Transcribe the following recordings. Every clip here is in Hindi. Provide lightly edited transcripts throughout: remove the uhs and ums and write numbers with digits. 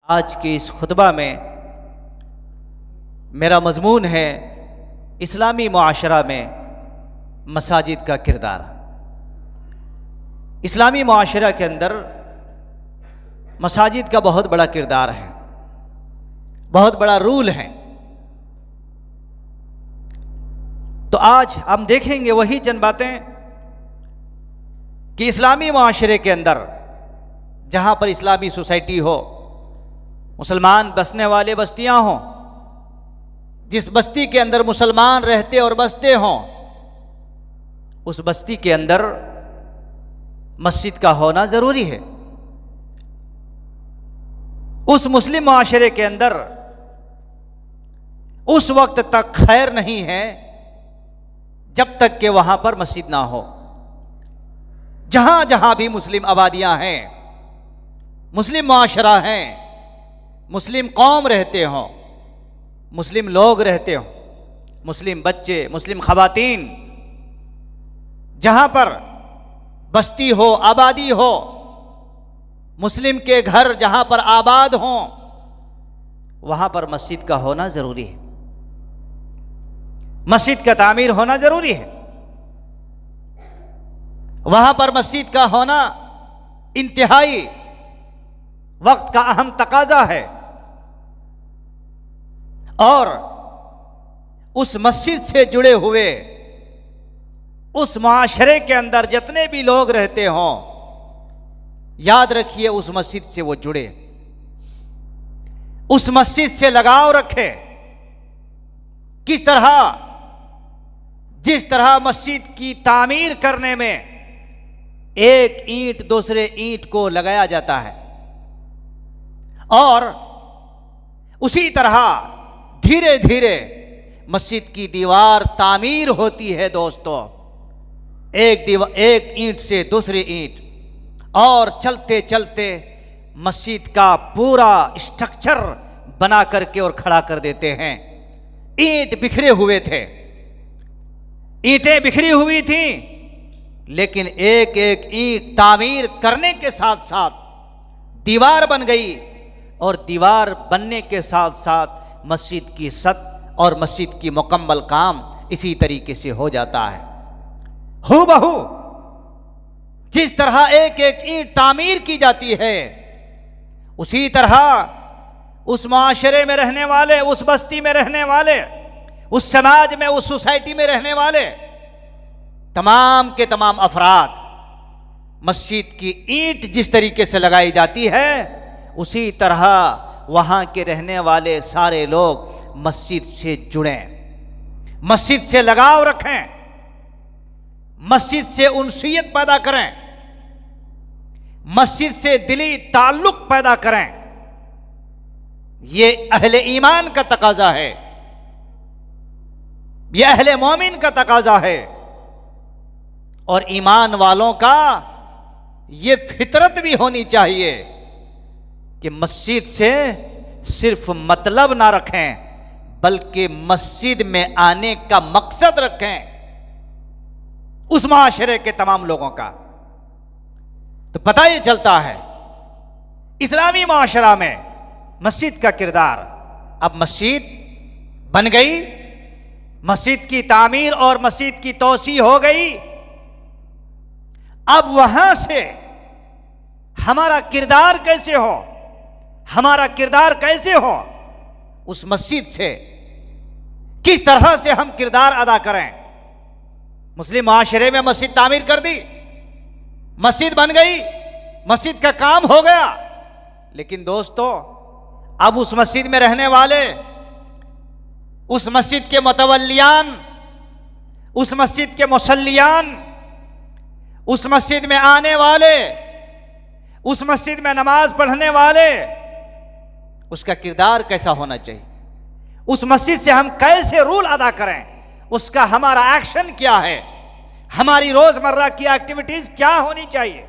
आज के इस खुतबा में मेरा मजमून है इस्लामी मुआशरा में मसाजिद का किरदार। इस्लामी मुआशरा के अंदर मसाजिद का बहुत बड़ा किरदार है, बहुत बड़ा रूल है। तो आज हम देखेंगे वही चंद बातें कि इस्लामी मुआशरे के अंदर जहाँ पर इस्लामी सोसाइटी हो, मुसलमान बसने वाले बस्तियाँ हों, जिस बस्ती के अंदर मुसलमान रहते और बसते हों, उस बस्ती के अंदर मस्जिद का होना ज़रूरी है। उस मुस्लिम मुआशरे के अंदर उस वक्त तक खैर नहीं है जब तक कि वहाँ पर मस्जिद ना हो। जहाँ जहाँ भी मुस्लिम आबादियाँ हैं, मुस्लिम मुआशरा हैं, मुस्लिम कौम रहते हों, मुस्लिम लोग रहते हों, मुस्लिम बच्चे, मुस्लिम ख़वातीन, जहाँ पर बस्ती हो, आबादी हो, मुस्लिम के घर जहाँ पर आबाद हों, वहाँ पर मस्जिद का होना ज़रूरी है। मस्जिद का तामीर होना ज़रूरी है। वहाँ पर मस्जिद का होना इंतहाई वक्त का अहम तकाजा है। और उस मस्जिद से जुड़े हुए उस मुआशरे के अंदर जितने भी लोग रहते हों, याद रखिए उस मस्जिद से वो जुड़े, उस मस्जिद से लगाव रखे। किस तरह, जिस तरह मस्जिद की तामीर करने में एक ईंट दूसरे ईंट को लगाया जाता है, और उसी तरह धीरे धीरे मस्जिद की दीवार तामीर होती है। दोस्तों, एक ईंट से दूसरी ईंट, और चलते चलते मस्जिद का पूरा स्ट्रक्चर बना करके और खड़ा कर देते हैं। ईंट बिखरे हुए थे, ईंटें बिखरी हुई थी, लेकिन एक एक ईंट तामीर करने के साथ साथ दीवार बन गई, और दीवार बनने के साथ साथ मस्जिद की सत और मस्जिद की मुकम्मल काम इसी तरीके से हो जाता है। हूबहू जिस तरह एक एक ईंट तामीर की जाती है, उसी तरह उस मुआशरे में रहने वाले, उस बस्ती में रहने वाले, उस समाज में, उस सोसाइटी में रहने वाले तमाम के तमाम अफराद, मस्जिद की ईंट जिस तरीके से लगाई जाती है, उसी तरह वहाँ के रहने वाले सारे लोग मस्जिद से जुड़ें, मस्जिद से लगाव रखें, मस्जिद से उनसियत पैदा करें, मस्जिद से दिली ताल्लुक पैदा करें। ये अहले ईमान का तकाजा है, ये अहले मोमिन का तकाजा है, और ईमान वालों का ये फितरत भी होनी चाहिए कि मस्जिद से सिर्फ मतलब ना रखें, बल्कि मस्जिद में आने का मकसद रखें उस मुआशरे के तमाम लोगों का। तो पता ये चलता है इस्लामी मुआशरा में मस्जिद का किरदार। अब मस्जिद बन गई, मस्जिद की तामीर और मस्जिद की तोसी हो गई। अब वहां से हमारा किरदार कैसे हो, हमारा किरदार कैसे हो, उस मस्जिद से किस तरह से हम किरदार अदा करें। मुस्लिम मुआशरे में मस्जिद तामीर कर दी, मस्जिद बन गई, मस्जिद का काम हो गया, लेकिन दोस्तों अब उस मस्जिद में रहने वाले, उस मस्जिद के मुतवल्लियान, उस मस्जिद के मुसल्लियान, उस मस्जिद में आने वाले, उस मस्जिद में नमाज पढ़ने वाले, उसका किरदार कैसा होना चाहिए, उस मस्जिद से हम कैसे रूल अदा करें, उसका हमारा एक्शन क्या है, हमारी रोजमर्रा की एक्टिविटीज क्या होनी चाहिए,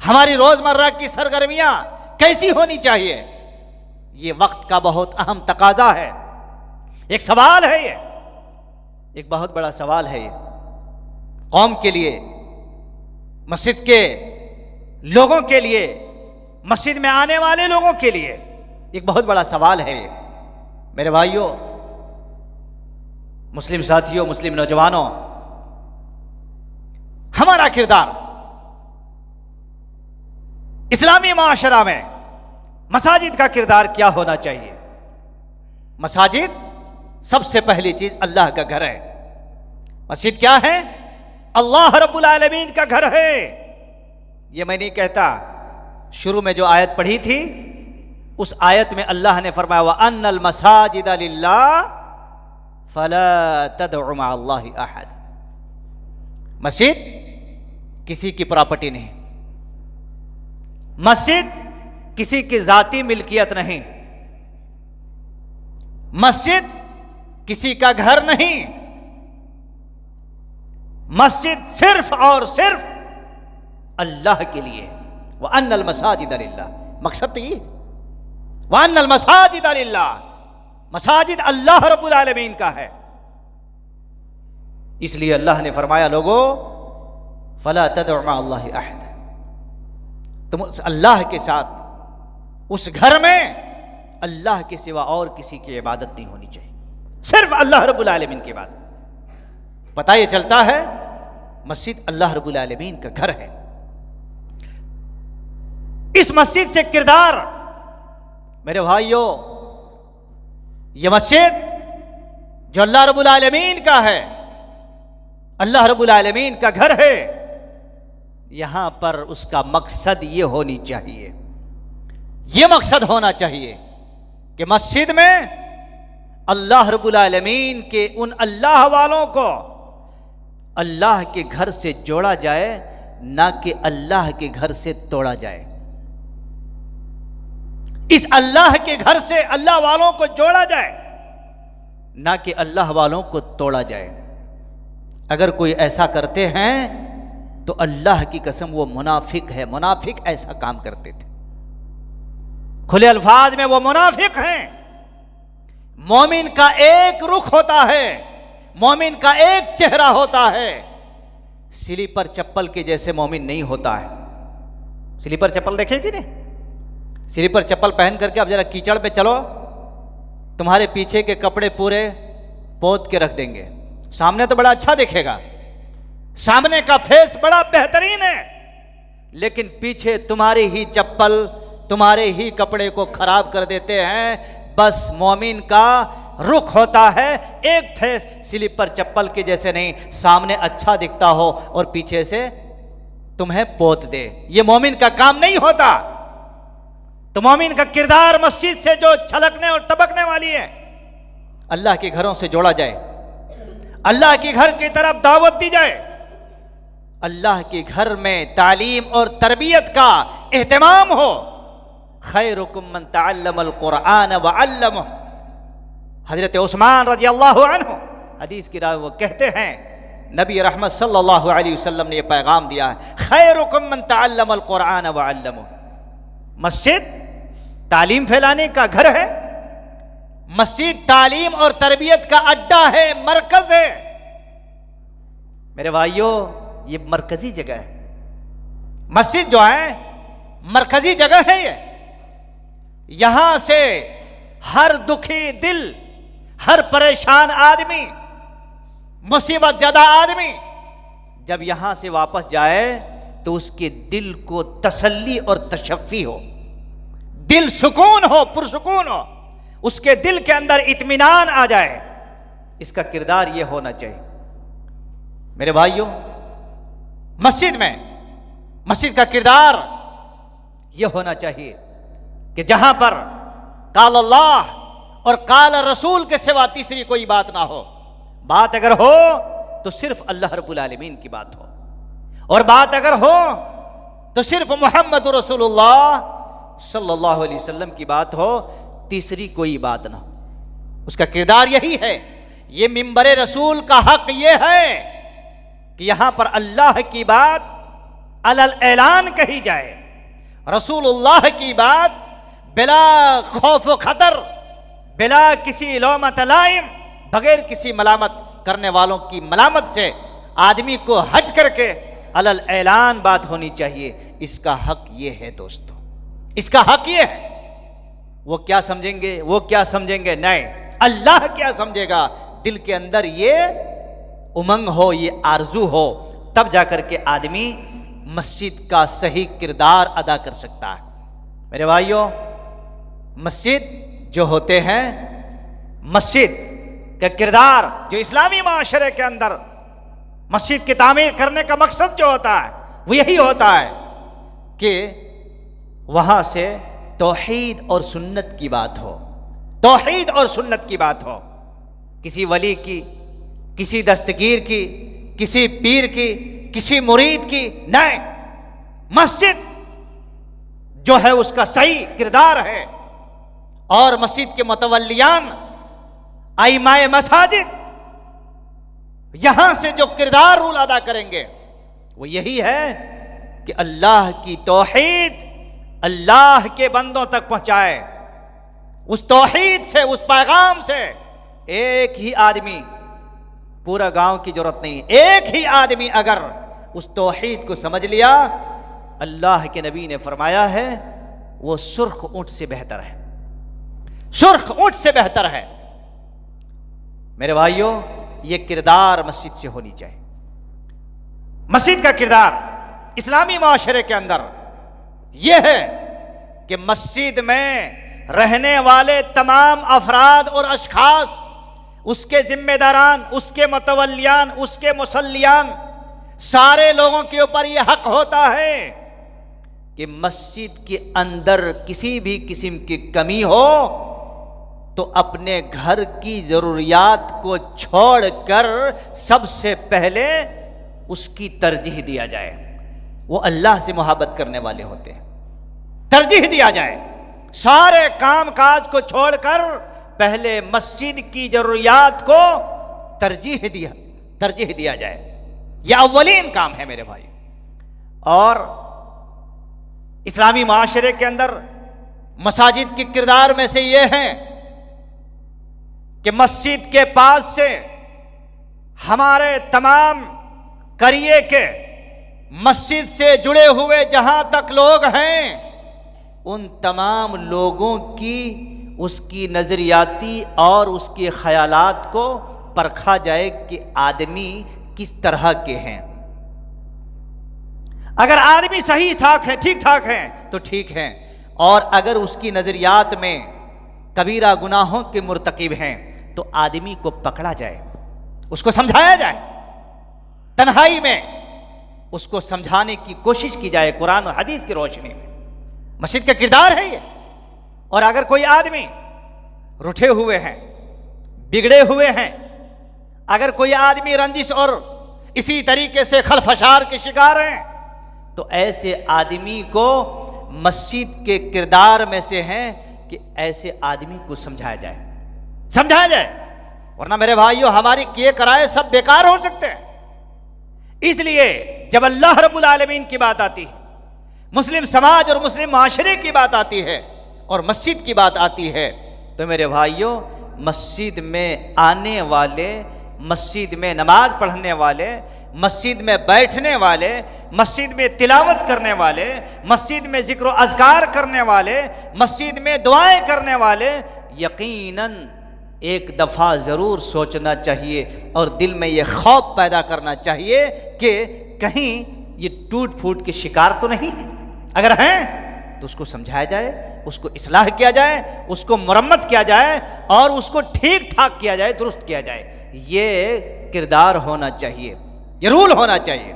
हमारी रोजमर्रा की सरगर्मियां कैसी होनी चाहिए। ये वक्त का बहुत अहम तकाजा है। एक सवाल है, ये एक बहुत बड़ा सवाल है। ये कौम के लिए, मस्जिद के लोगों के लिए मस्जिद में आने वाले लोगों के लिए एक बहुत बड़ा सवाल है ये। मेरे भाइयों, मुस्लिम साथियों, मुस्लिम नौजवानों, हमारा किरदार इस्लामी माशरा में मसाजिद का किरदार क्या होना चाहिए? मसाजिद सबसे पहली चीज अल्लाह का घर है। मस्जिद क्या है? अल्लाह रब्बुल आलमीन का घर है। ये मैं नहीं कहता, शुरू में जो आयत पढ़ी थी उस आयत में अल्लाह ने फरमाया व अन्नल मसाजिद लिल्लाह फला तदउ मा अल्लाहि अहद। मस्जिद किसी की प्रॉपर्टी नहीं, मस्जिद किसी की जाती मिल्कियत नहीं, मस्जिद किसी का घर नहीं। मस्जिद सिर्फ और सिर्फ अल्लाह के लिए। व अन्नल मसाजिद लिल्लाह, मकसद तो ये, व अन्नल मसाजिद लिल्लाह, मसाजिद अल्लाह रब्बुल आलमीन का है। इसलिए अल्लाह ने फरमाया लोगों फला तदउ मा अल्लाहि अहद, तुम उस अल्लाह के साथ उस घर में अल्लाह के सिवा और किसी की इबादत नहीं होनी चाहिए, सिर्फ अल्लाह रब्बुल आलमीन की इबादत। पता ये चलता है मस्जिद अल्लाह रब्बुल आलमीन का घर है। इस मस्जिद से किरदार, मेरे भाइयों, ये मस्जिद जो अल्लाह रब्बुल आलमीन का है, अल्लाह रब्बुल आलमीन का घर है, यहां पर उसका मकसद ये होनी चाहिए, ये मकसद होना चाहिए कि मस्जिद में अल्लाह रब्बुल आलमीन के उन अल्लाह वालों को अल्लाह के घर से जोड़ा जाए, ना कि अल्लाह के घर से तोड़ा जाए। इस अल्लाह के घर से अल्लाह वालों को जोड़ा जाए, ना कि अल्लाह वालों को तोड़ा जाए। अगर कोई ऐसा करते हैं तो अल्लाह की कसम वो मुनाफिक है। मुनाफिक ऐसा काम करते थे, खुले अल्फाज में वो मुनाफिक हैं। मोमिन का एक रुख होता है, मोमिन का एक चेहरा होता है। स्लीपर चप्पल के जैसे मोमिन नहीं होता है। स्लीपर चप्पल देखे कि नहीं? स्लीपर चप्पल पहन करके अब जरा कीचड़ पे चलो, तुम्हारे पीछे के कपड़े पूरे पोत के रख देंगे। सामने तो बड़ा अच्छा दिखेगा, सामने का फेस बड़ा बेहतरीन है, लेकिन पीछे तुम्हारी ही चप्पल तुम्हारे ही कपड़े को खराब कर देते हैं। बस मोमिन का रुख होता है एक फेस स्लीपर चप्पल के जैसे नहीं, सामने अच्छा दिखता हो और पीछे से तुम्हें पोत दे। ये मोमिन का काम नहीं होता। तो मोमिन का किरदार मस्जिद से जो छलकने और टपकने वाली है, अल्लाह के घरों से जोड़ा जाए, अल्लाह के घर की तरफ दावत दी जाए, अल्लाह के घर में तालीम और तरबियत का एहतमाम हो। खैरुकुम मन तअल्लमल कुरआन व अल्लमह। हजरत उस्मान रज़ी अल्लाहु अन्हु हदीस की राह वो कहते हैं, नबी रहमत सल्लल्लाहु अलैहि वसल्लम ने यह पैगाम दिया है, खैरुकुम मन तअल्लमल कुरआन व अल्लमह। मस्जिद तालीम फैलाने का घर है, मस्जिद तालीम और तरबियत का अड्डा है, मरकज है। मेरे भाइयों, ये मरकजी जगह है। मस्जिद जो है मरकजी जगह है। ये यहां से हर दुखी दिल, हर परेशान आदमी, मुसीबत ज़्यादा आदमी जब यहां से वापस जाए तो उसके दिल को तसल्ली और तशफ़ी हो, दिल सुकून हो, पुरसुकून हो, उसके दिल के अंदर इत्मीनान आ जाए। इसका किरदार यह होना चाहिए। मेरे भाइयों, मस्जिद में मस्जिद का किरदार यह होना चाहिए कि जहां पर काल अल्लाह और काल रसूल के सिवा तीसरी कोई बात ना हो। बात अगर हो तो सिर्फ अल्लाह रब्बुल आलमीन की बात हो, और बात अगर हो तो सिर्फ मोहम्मद रसूलुल्लाह सल्लल्लाहु अलैहि वसल्लम की बात हो, तीसरी कोई बात ना हो। उसका किरदार यही है। ये मिंबर रसूल का हक ये है कि यहां पर अल्लाह की बात अलल ऐलान कही जाए, रसूलुल्लाह की बात बिला खौफ खतर, बिला किसी लौमत लाइम, बगैर किसी मलामत करने वालों की मलामत से आदमी को हट करके अलल ऐलान बात होनी चाहिए। इसका हक ये है दोस्तों, इसका हक ये है। वो क्या समझेंगे, वो क्या समझेंगे, नहीं, अल्लाह क्या समझेगा। दिल के अंदर ये उमंग हो, ये आरजू हो, तब जाकर के आदमी मस्जिद का सही किरदार अदा कर सकता है। मेरे भाइयों, मस्जिद जो होते हैं, मस्जिद का किरदार जो इस्लामी माशरे के अंदर मस्जिद की तामीर करने का मकसद जो होता है वो यही होता है कि वहां से तौहीद और सुन्नत की बात हो, तौहीद और सुन्नत की बात हो। किसी वली की, किसी दस्तगीर की, किसी पीर की, किसी मुरीद की नहीं, मस्जिद जो है उसका सही किरदार है। और मस्जिद के मुतवल्लियान, आइमाए मसाजिद, यहां से जो किरदार रूल अदा करेंगे वो यही है कि अल्लाह की तौहीद अल्लाह के बंदों तक पहुंचाए। उस तौहीद से, उस पैगाम से एक ही आदमी, पूरा गांव की जरूरत नहीं, एक ही आदमी अगर उस तौहीद को समझ लिया, अल्लाह के नबी ने फरमाया है वो सुर्ख ऊंट से बेहतर है, सुर्ख ऊंट से बेहतर है। मेरे भाइयों, ये किरदार मस्जिद से होनी चाहिए। मस्जिद का किरदार इस्लामी माशरे के अंदर यह है कि मस्जिद में रहने वाले तमाम अफराद और अशखास, उसके जिम्मेदारान, उसके मुतवल्लियान, उसके मुसल्लियान, सारे लोगों के ऊपर यह हक होता है कि मस्जिद के अंदर किसी भी किस्म की कमी हो तो अपने घर की जरूरियात को छोड़कर सबसे पहले उसकी तरजीह दिया जाए। वो अल्लाह से मोहब्बत करने वाले होते हैं, तरजीह दिया जाए। सारे काम काज को छोड़कर पहले मस्जिद की जरूरियात को तरजीह दिया जाए। यह अव्वलीन काम है मेरे भाई। और इस्लामी माशरे के अंदर मसाजिद के किरदार में से यह है कि मस्जिद के पास से हमारे तमाम करिए के मस्जिद से जुड़े हुए जहां तक लोग हैं, उन तमाम लोगों की उसकी नजरियाती और उसके ख्यालात को परखा जाए कि आदमी किस तरह के हैं। अगर आदमी सही ठाक है, ठीक ठाक है तो ठीक है, और अगर उसकी नजरियात में कबीरा गुनाहों के मुर्तकिब हैं तो आदमी को पकड़ा जाए, उसको समझाया जाए, तन्हाई में उसको समझाने की कोशिश की जाए कुरान और हदीस की रोशनी में। मस्जिद का किरदार है ये। और अगर कोई आदमी रूठे हुए हैं, बिगड़े हुए हैं, अगर कोई आदमी रंजिश और इसी तरीके से खलफशार के शिकार हैं, तो ऐसे आदमी को मस्जिद के किरदार में से है कि ऐसे आदमी को समझाया जाए, समझाया जाए। वरना मेरे भाइयों, हमारी किए कराए सब बेकार हो सकते हैं। इसलिए जब अल्लाह रब्बुल आलमीन की बात आती है, मुस्लिम समाज और मुस्लिम माशरे की बात आती है और मस्जिद की बात आती है, तो मेरे भाइयों, मस्जिद में आने वाले, मस्जिद में नमाज पढ़ने वाले, मस्जिद में बैठने वाले, मस्जिद में तिलावत करने वाले, मस्जिद में जिक्र अज़कार करने वाले, मस्जिद में दुआएं करने वाले, यकीनन एक दफ़ा ज़रूर सोचना चाहिए और दिल में ये खौफ पैदा करना चाहिए कि कहीं ये टूट फूट के शिकार तो नहीं है। अगर हैं तो उसको समझाया जाए, उसको इस्लाह किया जाए, उसको मुरम्मत किया जाए और उसको ठीक ठाक किया जाए, दुरुस्त किया जाए। ये किरदार होना चाहिए, ये रूल होना चाहिए,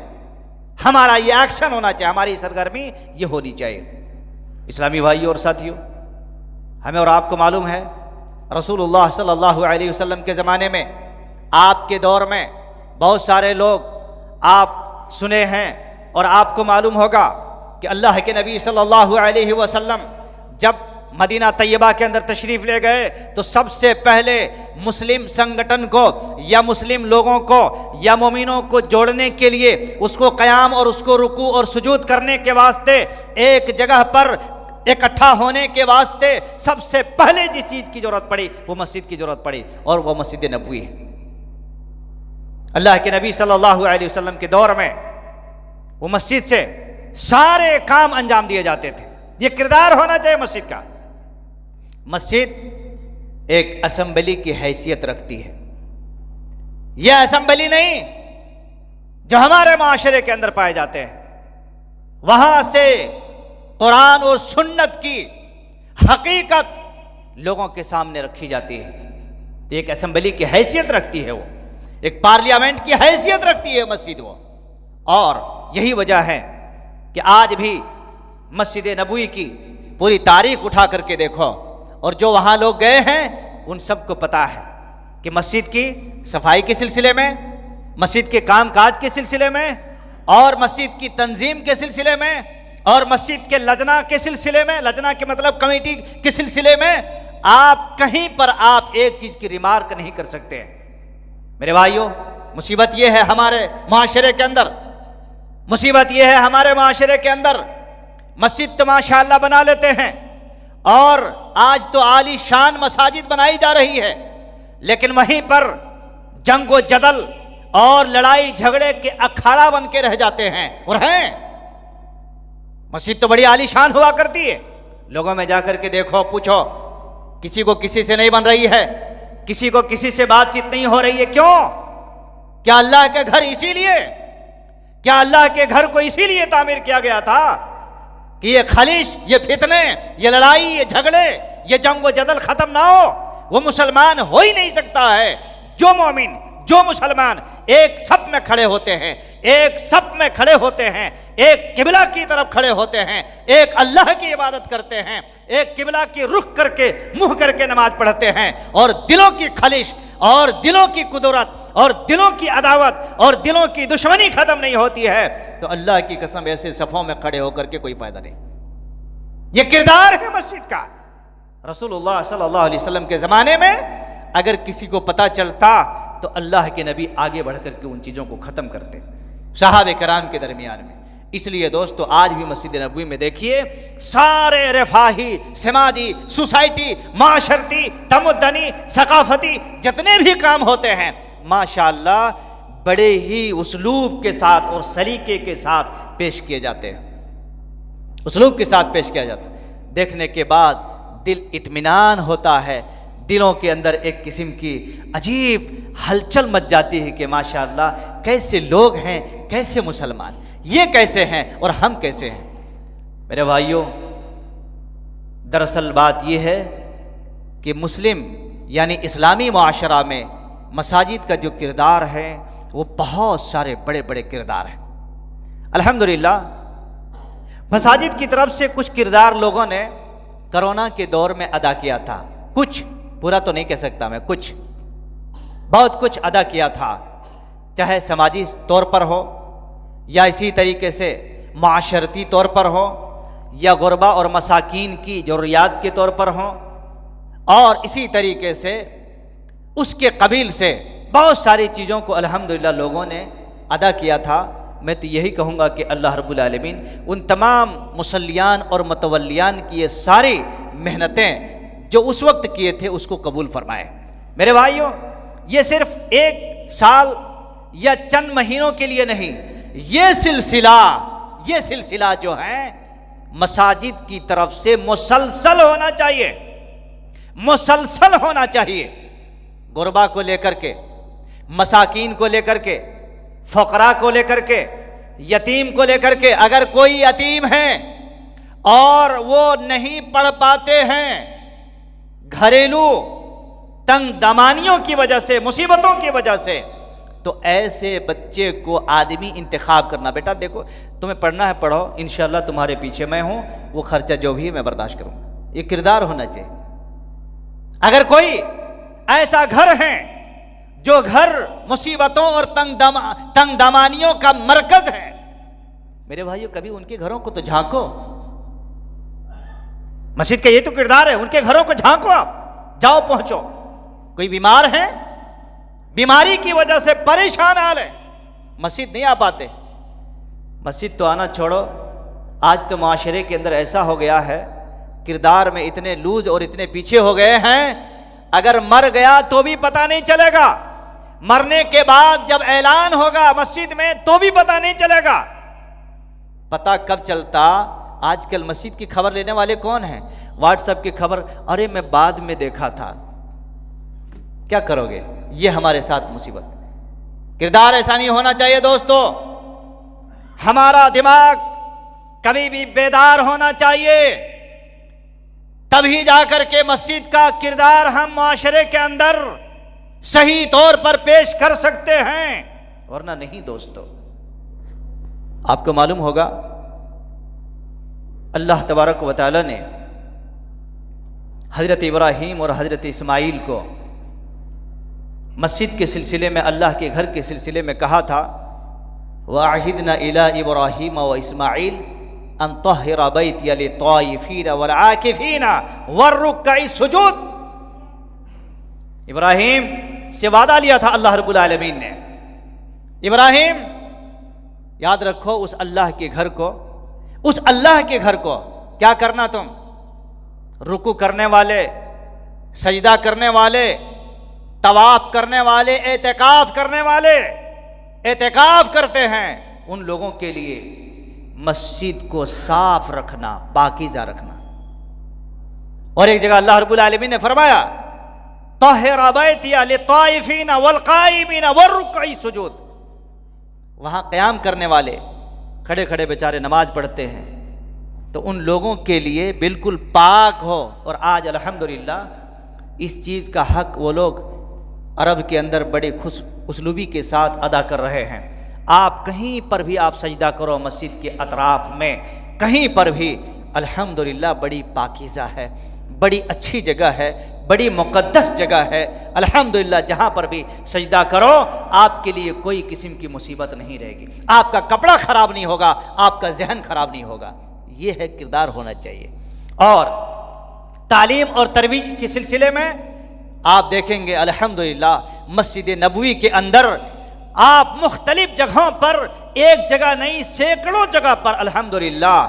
हमारा ये एक्शन होना चाहिए, हमारी सरगर्मी ये होनी चाहिए। इस्लामी भाइयों और साथियों, हमें और आपको मालूम है रसूलुल्लाह सल्लल्लाहु अलैहि वसल्लम के ज़माने में, आपके दौर में बहुत सारे लोग आप सुने हैं और आपको मालूम होगा कि अल्लाह के नबी सल्लल्लाहु अलैहि वसल्लम जब मदीना तैयबा के अंदर तशरीफ़ ले गए तो सबसे पहले मुस्लिम संगठन को या मुस्लिम लोगों को या मोमिनों को जोड़ने के लिए, उसको क़याम और उसको रुकू और सुजूद करने के वास्ते, एक जगह पर इकट्ठा होने के वास्ते सबसे पहले जिस चीज़ की ज़रूरत पड़ी वो मस्जिद की ज़रूरत पड़ी, और वो मस्जिद नबवी है। अल्लाह के नबी सल्लल्लाहु अलैहि वसल्लम के दौर में वो मस्जिद से सारे काम अंजाम दिए जाते थे। ये किरदार होना चाहिए मस्जिद का। मस्जिद एक असेंबली की हैसियत रखती है। यह असेंबली नहीं जो हमारे माशरे के अंदर पाए जाते हैं, वहां से कुरान और सुन्नत की हकीकत लोगों के सामने रखी जाती है। तो एक असेंबली की हैसियत रखती है, वो एक पार्लियामेंट की हैसियत रखती है मस्जिद वो। और यही वजह है कि आज भी मस्जिद नबवी की पूरी तारीख उठा करके देखो, और जो वहाँ लोग गए हैं उन सबको पता है कि मस्जिद की सफाई के सिलसिले में, मस्जिद के कामकाज के सिलसिले में, और मस्जिद की तंजीम के सिलसिले में, और मस्जिद के लजना के सिलसिले में, लजना के मतलब कमेटी के सिलसिले में, आप कहीं पर आप एक चीज़ की रिमार्क नहीं कर सकते। मेरे भाइयों, मुसीबत यह है हमारे माशरे के अंदर, मुसीबत यह है हमारे माशरे के अंदर, मस्जिद तो माशाअल्लाह बना लेते हैं, और आज तो आली शान मसाजिद बनाई जा रही है, लेकिन वहीं पर जंगो जदल और लड़ाई झगड़े के अखाड़ा बन के रह जाते हैं। और हैं, मस्जिद तो बड़ी आली शान हुआ करती है, लोगों में जाकर के देखो, पूछो, किसी को किसी से नहीं बन रही है, किसी को किसी से बातचीत नहीं हो रही है। क्यों? क्या अल्लाह के घर इसीलिए, क्या अल्लाह के घर को इसीलिए तामीर किया गया था कि ये खलिश, ये फितने, ये लड़ाई, ये झगड़े, ये जंगो जदल खत्म ना हो? वो मुसलमान हो ही नहीं सकता है जो मोमिन, जो मुसलमान एक सफ में खड़े होते हैं, एक सफ में खड़े होते हैं, एक किबला की तरफ खड़े होते हैं, एक अल्लाह की इबादत करते हैं, एक किबला की रुख करके मुंह करके नमाज पढ़ते हैं, और दिलों की खलिश और दिलों की कुदरत और दिलों की अदावत और दिलों की दुश्मनी खत्म नहीं होती है, तो अल्लाह की कसम ऐसे सफ़ों में खड़े होकर के कोई फायदा नहीं। ये किरदार है मस्जिद का। रसूलुल्लाह सल्लल्लाहु अलैहि वसल्लम के ज़माने में अगर किसी को पता चलता तो अल्लाह के नबी आगे बढ़ करके उन चीज़ों को ख़त्म करते सहाबे कराम के दरमियान में। इसलिए दोस्तों, आज भी मस्जिद नबवी में देखिए, सारे रफाही, समाजी, सोसाइटी, माशरती, तमुद्दनी, सकाफती जितने भी काम होते हैं, माशाअल्लाह बड़े ही उसलूब के साथ और सलीके के साथ पेश किए जाते हैं, उसलूब के साथ पेश किया जाता है। देखने के बाद दिल इत्मीनान होता है, दिलों के अंदर एक किस्म की अजीब हलचल मच जाती है कि माशाअल्लाह कैसे लोग हैं, कैसे मुसलमान, ये कैसे हैं और हम कैसे हैं। मेरे भाइयों, दरअसल बात यह है कि मुस्लिम यानी इस्लामी माशरा में मसाजिद का जो किरदार है वो बहुत सारे बड़े बड़े किरदार हैं। अल्हम्दुलिल्लाह, मसाजिद की तरफ से कुछ किरदार लोगों ने कोरोना के दौर में अदा किया था, कुछ, पूरा तो नहीं कह सकता मैं, कुछ, बहुत कुछ अदा किया था, चाहे समाजी तौर पर हो या इसी तरीके से माशरती तौर पर हो या गुरबा और मसाकीन की ज़रूरियात के तौर पर हो, और इसी तरीके से उसके कबील से बहुत सारी चीज़ों को अल्हम्दुलिल्लाह लोगों ने अदा किया था। मैं तो यही कहूँगा कि अल्लाह रब्बुल आलमीन उन तमाम मुसल्लियान और मतवल्लियान की ये सारी मेहनतें जो उस वक्त किए थे उसको कबूल फरमाए। मेरे भाइयों, ये सिर्फ एक साल या चंद महीनों के लिए नहीं, ये सिलसिला जो है मसाजिद की तरफ से मुसलसल होना चाहिए, मुसलसल होना चाहिए। गुरबा को लेकर के, मसाकीन को लेकर के, फ़क़रा को लेकर के, यतीम को लेकर के, अगर कोई यतीम है और वो नहीं पढ़ पाते हैं, घरेलू तंग दमानियों की वजह से, मुसीबतों की वजह से, तो ऐसे बच्चे को आदमी इंतखाब करना, बेटा देखो तुम्हें पढ़ना है पढ़ो, इंशाल्लाह तुम्हारे पीछे मैं हूं, वो खर्चा जो भी मैं बर्दाश्त करूंगा। ये किरदार होना चाहिए। अगर कोई ऐसा घर है जो घर मुसीबतों और तंग दमानियों का मरकज है, मेरे भाइयों कभी उनके घरों को तो झांको। मस्जिद का ये तो किरदार है, उनके घरों को झांको, आप जाओ पहुंचो। कोई बीमार है, बीमारी की वजह से परेशान हाल है, मस्जिद नहीं आ पाते, मस्जिद तो आना छोड़ो। आज तो माशरे के अंदर ऐसा हो गया है, किरदार में इतने लूज और इतने पीछे हो गए हैं, अगर मर गया तो भी पता नहीं चलेगा, मरने के बाद जब ऐलान होगा मस्जिद में तो भी पता नहीं चलेगा। पता कब चलता, आजकल मस्जिद की खबर लेने वाले कौन हैं? व्हाट्सएप की खबर, अरे मैं बाद में देखा था। क्या करोगे? ये हमारे साथ मुसीबत। किरदार ऐसा नहीं होना चाहिए दोस्तों। हमारा दिमाग कभी भी बेदार होना चाहिए, तभी जाकर के मस्जिद का किरदार हम माशरे के अंदर सही तौर पर पेश कर सकते हैं, वरना नहीं दोस्तों। आपको मालूम होगा अल्लाह तबारक व तआला ने हज़रत इब्राहीम और हज़रत इस्माईल को मस्जिद के सिलसिले में, अल्लाह के घर के सिलसिले में कहा था, वाहिदना इला इब्राहीम व इस्माईल अन तहहिरा बैतिया लित्ताइफीन वल आकिफीन वर्रुक्काइ सुजूद। इब्राहीम से वादा लिया था अल्लाह रब्बुल आलमीन ने। इब्राहीम, याद रखो उस अल्लाह के घर को, उस अल्लाह के घर को क्या करना तुम? रुकू करने वाले, सजदा करने वाले, तवाफ करने वाले, एतिकाफ करने वाले एतिकाफ करते हैं, उन लोगों के लिए मस्जिद को साफ रखना, पाकीज़ा रखना। और एक जगह अल्लाह रब्बुल आलमीन ने फरमाया, तहहिरा बैतिया लित्ताइफीन वल काइमीन वर्रुक्काइ सुजूद। वहां क़याम करने वाले खड़े खड़े बेचारे नमाज पढ़ते हैं, तो उन लोगों के लिए बिल्कुल पाक हो। और आज अल्हम्दुलिल्लाह इस चीज़ का हक वो लोग अरब के अंदर बड़े खुश उसलूबी के साथ अदा कर रहे हैं। आप कहीं पर भी आप सजदा करो मस्जिद के अतराफ में, कहीं पर भी अल्हम्दुलिल्लाह बड़ी पाकीज़ा है, बड़ी अच्छी जगह है, बड़ी मुक़द्दस जगह है। अल्हम्दुलिल्लाह जहाँ पर भी सजदा करो आपके लिए कोई किस्म की मुसीबत नहीं रहेगी, आपका कपड़ा ख़राब नहीं होगा, आपका जहन ख़राब नहीं होगा। ये है किरदार होना चाहिए। और तालीम और तरवीज के सिलसिले में आप देखेंगे अल्हम्दुलिल्लाह मस्जिद नबवी के अंदर आप मुख्तलिफ जगहों पर, एक जगह नहीं सैकड़ों जगह पर अल्हम्दुलिल्लाह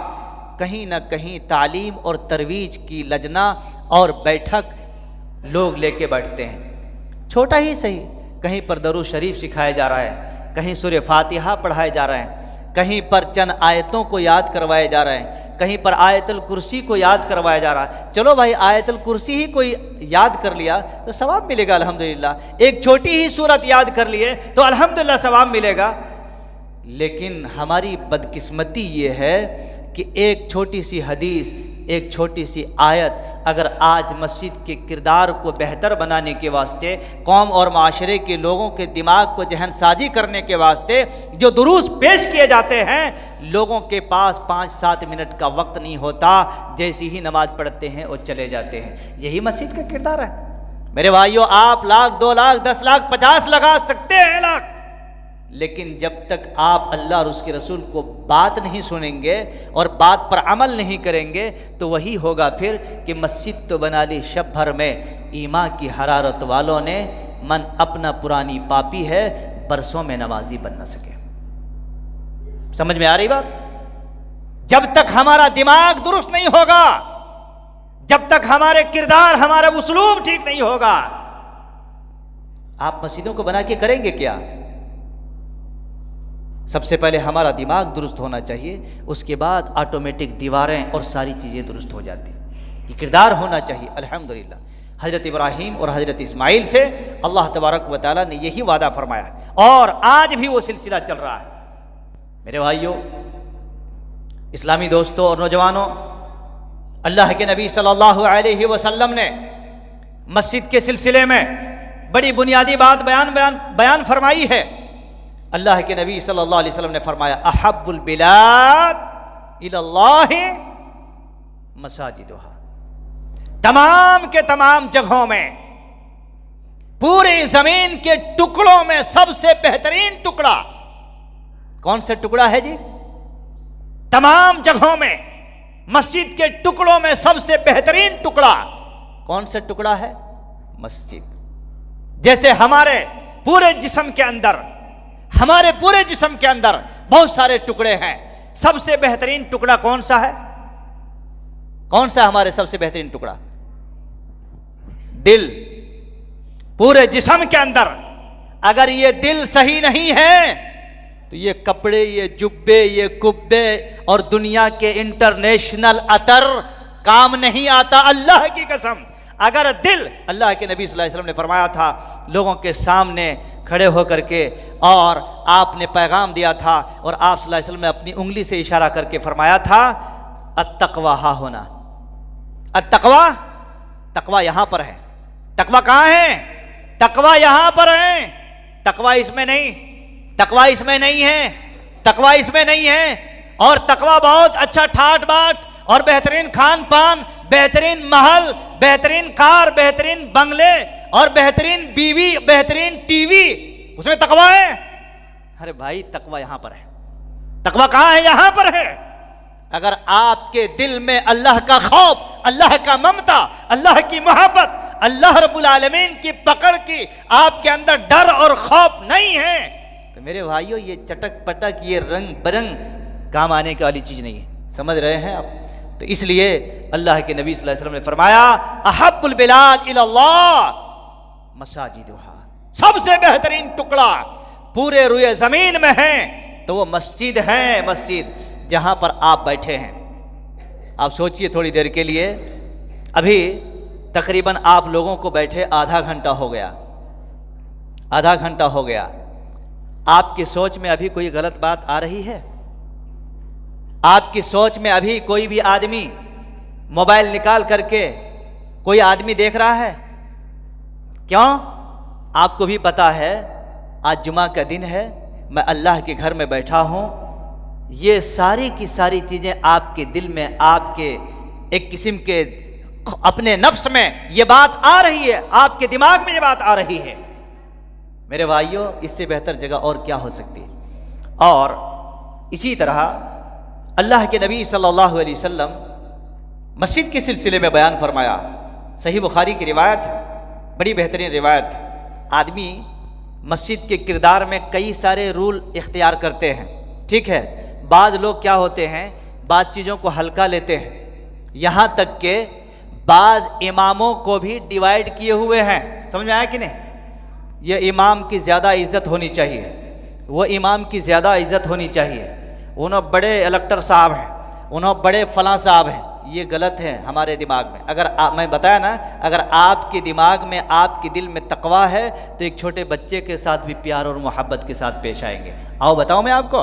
कहीं ना कहीं तालीम और तरवीज की लजना और बैठक लोग लेके बैठते हैं। छोटा ही सही, कहीं पर दरूद शरीफ सिखाया जा रहा है, कहीं सूरह फातिहा पढ़ाए जा रहे हैं, कहीं पर चंद आयतों को याद करवाए जा रहे हैं, कहीं पर आयतुल कुर्सी को याद करवाया जा रहा है। चलो भाई, आयतुल कुर्सी ही कोई याद कर लिया तो सवाब मिलेगा अल्हम्दुलिल्लाह। एक छोटी ही सूरत याद कर लिए तो अल्हम्दुलिल्लाह सवाब मिलेगा। लेकिन हमारी बदकिस्मती ये है कि एक छोटी सी हदीस, एक छोटी सी आयत अगर आज मस्जिद के किरदार को बेहतर बनाने के वास्ते, कौम और माशरे के लोगों के दिमाग को जहन साजी करने के वास्ते जो दुरूस पेश किए जाते हैं, लोगों के पास 5-7 मिनट का वक्त नहीं होता, जैसी ही नमाज पढ़ते हैं और चले जाते हैं। यही मस्जिद का किरदार है मेरे भाइयों। आप लाख, 2 लाख, 10 लाख, 50 लगा सकते हैं लाख, लेकिन जब तक आप अल्लाह और उसके रसूल को बात नहीं सुनेंगे और बात पर अमल नहीं करेंगे तो वही होगा फिर कि मस्जिद तो बना ली शब भर में, ईमान की हरारत वालों ने, मन अपना पुरानी पापी है, बरसों में नमाजी बन न सके। समझ में आ रही बात? जब तक हमारा दिमाग दुरुस्त नहीं होगा, जब तक हमारे किरदार, हमारा उसलूब ठीक नहीं होगा, आप मस्जिदों को बना के करेंगे क्या? सबसे पहले हमारा दिमाग दुरुस्त होना चाहिए, उसके बाद ऑटोमेटिक दीवारें और सारी चीज़ें दुरुस्त हो जाती हैं। ये किरदार होना चाहिए। अल्हम्दुलिल्लाह हज़रत इब्राहीम और हज़रत इस्माईल से अल्लाह तबारक व तआला ने यही वादा फरमाया है और आज भी वो सिलसिला चल रहा है। मेरे भाइयों, इस्लामी दोस्तों और नौजवानों, अल्लाह के नबी सल्लल्लाहु अलैहि वसल्लम ने मस्जिद के सिलसिले में बड़ी बुनियादी बात बयान फरमाई है। अल्लाह के नबी सल्लल्लाहु अलैहि वसल्लम ने फरमाया, अहब्बुल बिलाद इलल्लाहि मसाजिदुहा। तमाम के तमाम जगहों में, पूरी जमीन के टुकड़ों में सबसे बेहतरीन टुकड़ा कौन सा टुकड़ा है जी? तमाम जगहों में, मस्जिद के टुकड़ों में सबसे बेहतरीन टुकड़ा कौन सा टुकड़ा है? मस्जिद। जैसे हमारे पूरे जिस्म के अंदर, हमारे पूरे जिस्म के अंदर बहुत सारे टुकड़े हैं, सबसे बेहतरीन टुकड़ा कौन सा है? कौन सा हमारे सबसे बेहतरीन टुकड़ा? दिल। पूरे जिस्म के अंदर अगर ये दिल सही नहीं है तो ये कपड़े, ये जुब्बे, ये कुब्बे और दुनिया के इंटरनेशनल अतर काम नहीं आता। अल्लाह की कसम, अगर दिल, अल्लाह के नबी सल्लल्लाहु अलैहि वसल्लम ने फरमाया था लोगों के सामने खड़े होकर के, और आपने पैगाम दिया था, और आप सल्लल्लाहु अलैहि वसल्लम ने अपनी उंगली से इशारा करके फरमाया था अत्तक़वा हा होना, अत्तक़वा, तकवा यहां पर है। तकवा कहां है? तकवा यहां पर है, तकवा इसमें नहीं, तकवा इसमें नहीं है, तकवा इसमें नहीं है। और तकवा बहुत अच्छा ठाट बाट और बेहतरीन खान पान, बेहतरीन महल, बेहतरीन कार, बेहतरीन बंगले और बेहतरीन बीवी, बेहतरीन टीवी, उसमें तकवा है? अरे भाई तकवा यहां पर है। तकवा कहां है? यहां पर है। अगर आपके दिल में अल्लाह का खौफ, अल्लाह का ममता, अल्लाह की मोहब्बत, अल्लाह रब्बुल आलमीन की पकड़ की आपके अंदर डर और खौफ नहीं है, तो मेरे भाइयों ये चटक पटक, ये रंग बरंग काम आने की वाली चीज नहीं है। समझ रहे हैं आप? तो इसलिए अल्लाह के नबी सल्लल्लाहु अलैहि वसल्लम ने फरमाया अहब्बुल बिलाद इलल्लाह मसाजिदुहा, सबसे बेहतरीन टुकड़ा पूरे रुए जमीन में है तो वो मस्जिद है। मस्जिद जहां पर आप बैठे हैं, आप सोचिए थोड़ी देर के लिए, अभी तकरीबन आप लोगों को बैठे आधा घंटा हो गया, आधा घंटा हो गया। आपकी सोच में अभी कोई गलत बात आ रही है? आपकी सोच में अभी कोई भी आदमी मोबाइल निकाल करके कोई आदमी देख रहा है? क्यों? आपको भी पता है आज जुमा का दिन है, मैं अल्लाह के घर में बैठा हूं, ये सारी की सारी चीजें आपके दिल में, आपके एक किस्म के अपने नफ्स में ये बात आ रही है, आपके दिमाग में ये बात आ रही है। मेरे भाइयों, इससे बेहतर जगह और क्या हो सकती है? और इसी तरह अल्लाह के नबी सल्लल्लाहु अलैहि वसल्लम मस्जिद के सिलसिले में बयान फरमाया, सही बुखारी की रिवायत है, बड़ी बेहतरीन रिवायत है। आदमी मस्जिद के किरदार में कई सारे रूल इख्तियार करते हैं, ठीक है। बाज़ लोग क्या होते हैं, बाज़ चीज़ों को हल्का लेते हैं, यहाँ तक के बाज़ इमामों को भी डिवाइड किए हुए हैं। समझ में आया कि नहीं? ये इमाम की ज़्यादा इज़्ज़त होनी चाहिए, वो इमाम की ज़्यादा इज़्ज़त होनी चाहिए, उन्होंने बड़े इलेक्टर साहब हैं, उन्होंने बड़े फलां साहब हैं। ये गलत है हमारे दिमाग में। अगर मैं बताया ना, अगर आपके दिमाग में, आपके दिल में तकवा है तो एक छोटे बच्चे के साथ भी प्यार और मोहब्बत के साथ पेश आएंगे। आओ बताओ मैं आपको,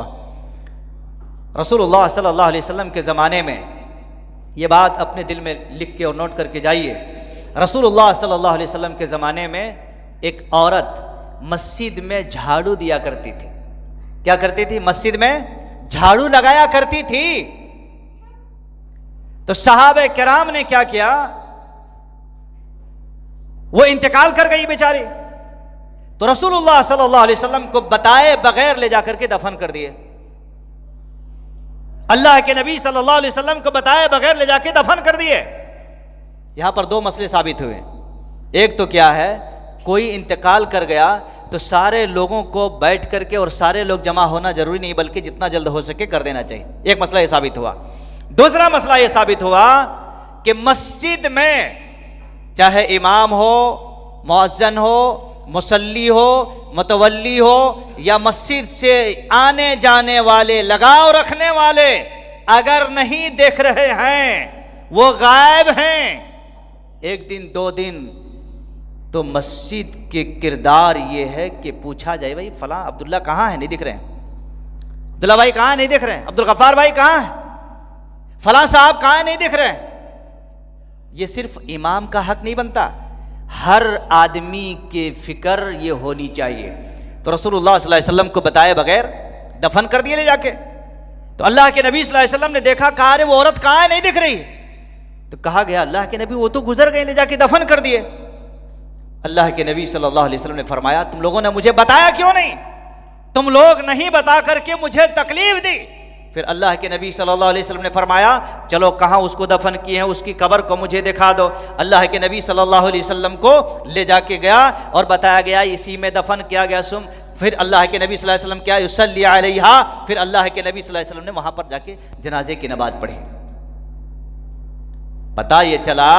रसूलुल्लाह सल्लल्लाहु अलैहि वसल्लम के ज़माने में, ये बात अपने दिल में लिख के और नोट करके जाइए, रसूलुल्लाह सल्लल्लाहु अलैहि वसल्लम के ज़माने में एक औरत मस्जिद में झाड़ू दिया करती थी। क्या करती थी? मस्जिद में झाड़ू लगाया करती थी। तो सहाबे किराम ने क्या किया, वो इंतकाल कर गई बेचारी, तो रसूलुल्लाह सल्लल्लाहु अलैहि वसल्लम को बताए बगैर ले जाकर के दफन कर दिए। अल्लाह के नबी सल्लल्लाहु अलैहि वसल्लम को बताए बगैर ले जाके दफन कर दिए। यहां पर दो मसले साबित हुए। एक तो क्या है, कोई इंतकाल कर गया तो सारे लोगों को बैठ करके और सारे लोग जमा होना जरूरी नहीं, बल्कि जितना जल्द हो सके कर देना चाहिए। एक मसला यह साबित हुआ। दूसरा मसला यह साबित हुआ कि मस्जिद में चाहे इमाम हो, मुअज्जिन हो, मुसल्ली हो, मुतवल्ली हो, या मस्जिद से आने जाने वाले, लगाव रखने वाले अगर नहीं देख रहे हैं, वो गायब हैं, एक दिन दो दिन, तो मस्जिद के किरदार ये है कि पूछा जाए, भाई फलां अब्दुल्ला कहाँ है? नहीं दिख रहे हैं। अब्दुल्ला भाई कहाँ है? नहीं दिख रहे हैं। अब्दुल गफ्फार भाई कहाँ है? फलां साहब कहाँ है? नहीं दिख रहे हैं। ये सिर्फ इमाम का हक नहीं बनता, हर आदमी के फिक्र ये होनी चाहिए। तो रसूलुल्लाह सल्लल्लाहु अलैहि वसल्लम को बताए बगैर दफन कर दिए ले जाके। तो अल्लाह के नबी सल्लल्लाहु अलैहि वसल्लम ने देखा, कहा अरे वो औरत कहाँ है? नहीं दिख रही। तो कहा गया अल्लाह के नबी वो तो गुजर गए, ले जाके दफन कर दिए। अल्लाह के नबी सल्लल्लाहु अलैहि वसल्लम ने फरमाया, तुम लोगों ने मुझे बताया क्यों नहीं? तुम लोग नहीं बता करके मुझे तकलीफ दी। फिर अल्लाह के नबी सल्लल्लाहु अलैहि वसल्लम ने फरमाया, चलो कहाँ उसको दफन किए हैं, उसकी कब्र को मुझे दिखा दो। अल्लाह के नबी सल्लल्लाहु अलैहि वसल्लम को ले जाके गया और बताया गया इसी में दफन किया गया। फिर अल्लाह के नबी सल्लल्लाहु अलैहि वसल्लम क्या युसल्ली अलैहा, फिर अल्लाह के नबी सल्लल्लाहु अलैहि वसल्लम ने वहां पर जाके जनाजे की नमाज पढ़ी। पता ये चला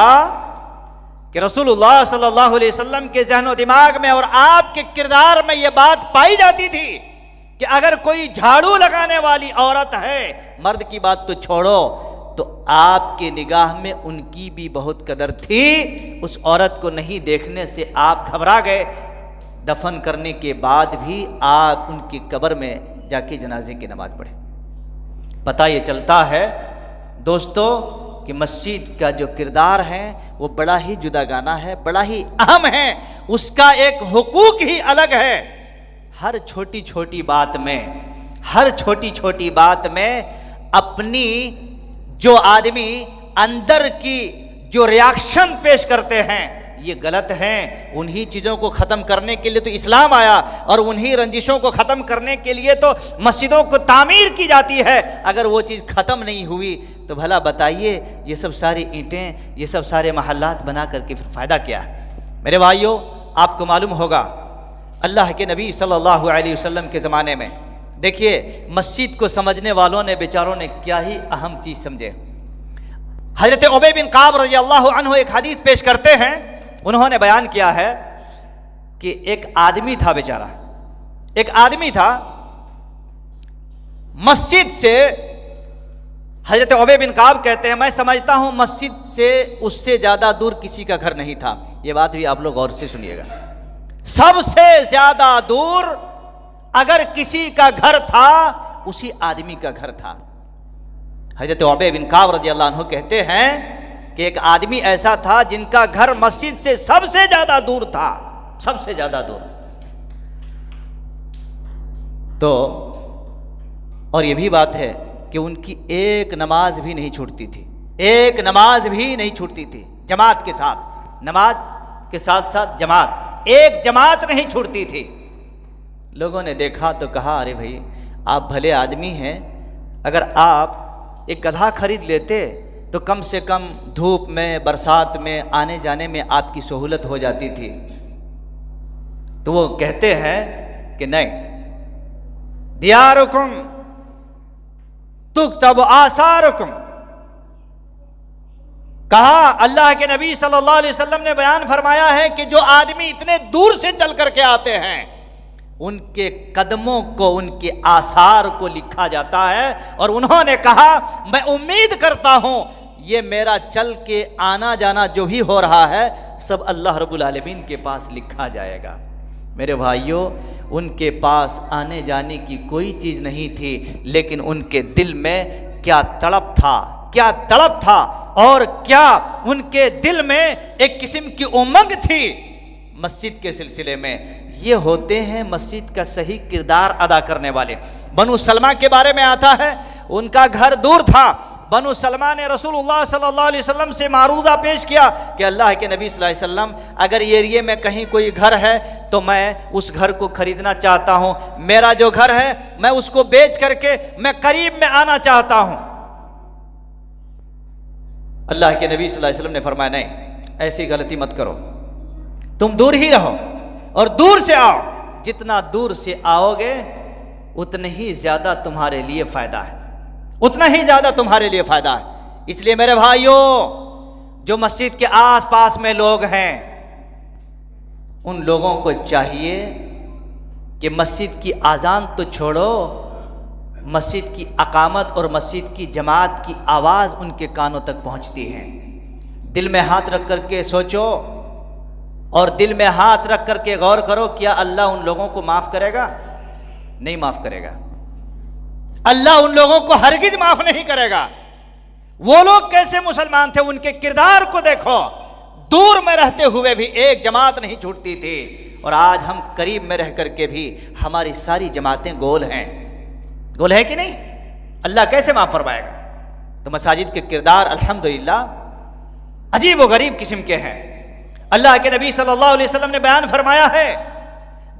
कि रसूलुल्लाह सल्लल्लाहु अलैहि वसल्लम के ज़हन और दिमाग में और आपके किरदार में यह बात पाई जाती थी कि अगर कोई झाड़ू लगाने वाली औरत है, मर्द की बात तो छोड़ो, तो आपके निगाह में उनकी भी बहुत कदर थी। उस औरत को नहीं देखने से आप घबरा गए। दफन करने के बाद भी आप उनकी कब्र में जाके जनाजे की नमाज पढ़े। पता ये चलता है दोस्तों कि मस्जिद का जो किरदार है वो बड़ा ही जुदागाना है, बड़ा ही अहम है। उसका एक हुकूक ही अलग है। हर छोटी छोटी बात में, हर छोटी छोटी बात में अपनी जो आदमी अंदर की जो रिएक्शन पेश करते हैं ये गलत हैं। उन्हीं चीज़ों को ख़त्म करने के लिए तो इस्लाम आया और उन्हीं रंजिशों को ख़त्म करने के लिए तो मस्जिदों को तामीर की जाती है। अगर वो चीज़ ख़त्म नहीं हुई तो भला बताइए ये सब सारी ईंटें, ये सब सारे महल्लात बना करके फिर फ़ायदा क्या है। मेरे भाइयों, आपको मालूम होगा अल्लाह के नबी सल्लल्लाहु अलैहि वसल्लम के ज़माने में देखिए मस्जिद को समझने वालों ने, बेचारों ने क्या ही अहम चीज़ समझे। हज़रत उबई बिन काब रज़ियल्लाहु अन्हु एक हदीस पेश करते हैं। उन्होंने बयान किया है कि एक आदमी था, बेचारा एक आदमी था, मस्जिद से, हज़रत उबई बिन काब कहते हैं मैं समझता हूँ मस्जिद से उससे ज़्यादा दूर किसी का घर नहीं था। ये बात भी आप लोग गौर से सुनिएगा। सबसे ज़्यादा दूर अगर किसी का घर था उसी आदमी का घर था। हज़रत उबई बिन काब रज़ियल्लाहु अन्हु कहते हैं कि एक आदमी ऐसा था जिनका घर मस्जिद से सबसे ज्यादा दूर था, सबसे ज्यादा दूर। तो और ये भी बात है कि उनकी एक नमाज भी नहीं छूटती थी, एक नमाज भी नहीं छूटती थी। जमात के साथ, नमाज के साथ साथ जमात, एक जमात नहीं छूटती थी। लोगों ने देखा तो कहा अरे भाई आप भले आदमी हैं, अगर आप एक गधा खरीद लेते तो कम से कम धूप में, बरसात में आने जाने में आपकी सहूलत हो जाती थी। तो वो कहते हैं कि नहीं, दियारुकुम तुक्तब आसारुकुम। कहा अल्लाह के नबी सल्लल्लाहु अलैहि वसल्लम ने बयान फरमाया है कि जो आदमी इतने दूर से चल करके आते हैं उनके कदमों को, उनके आसार को लिखा जाता है। और उन्होंने कहा मैं उम्मीद करता हूं ये मेरा चल के आना जाना जो भी हो रहा है सब अल्लाह रब्बुल आलमीन के पास लिखा जाएगा। मेरे भाइयों, उनके पास आने जाने की कोई चीज़ नहीं थी, लेकिन उनके दिल में क्या तड़प था, क्या तड़प था, और क्या उनके दिल में एक किस्म की उमंग थी मस्जिद के सिलसिले में। ये होते हैं मस्जिद का सही किरदार अदा करने वाले। बनु सलमा के बारे में आता है, उनका घर दूर था। बनु सलमा ने रसूलुल्लाह सल्लल्लाहु अलैहि वसल्लम से मारूज़ा पेश किया कि अल्लाह के नबी सल्लल्लाहु अलैहि वसल्लम अगर ये एरिए में कहीं कोई घर है तो मैं उस घर को खरीदना चाहता हूँ। मेरा जो घर है मैं उसको बेच करके मैं करीब में आना चाहता हूँ। अल्लाह के नबी सल्लल्लाहु अलैहि वसल्लम ने फरमाया नहीं, ऐसी गलती मत करो, तुम दूर ही रहो और दूर से आओ। जितना दूर से आओगे उतने ही ज़्यादा तुम्हारे लिए फ़ायदा है, उतना ही ज़्यादा तुम्हारे लिए फ़ायदा है। इसलिए मेरे भाइयों, जो मस्जिद के आसपास में लोग हैं उन लोगों को चाहिए कि मस्जिद की आज़ान तो छोड़ो, मस्जिद की अकामत और मस्जिद की जमात की आवाज़ उनके कानों तक पहुंचती है। दिल में हाथ रख करके सोचो और दिल में हाथ रख करके गौर करो, क्या अल्लाह उन लोगों को माफ़ करेगा? नहीं माफ़ करेगा। अल्लाह उन लोगों को हरगिज माफ़ नहीं करेगा। वो लोग कैसे मुसलमान थे, उनके किरदार को देखो। दूर में रहते हुए भी एक जमात नहीं छूटती थी, और आज हम करीब में रह करके भी हमारी सारी जमातें गोल हैं। गोल है कि नहीं? अल्लाह कैसे माफ़ फरमाएगा? तो मसाजिद के किरदार अल्हम्दुलिल्लाह अजीब व गरीब किस्म के हैं। अल्लाह के नबी सल्लल्लाहु अलैहि वसल्लम ने बयान फरमाया है,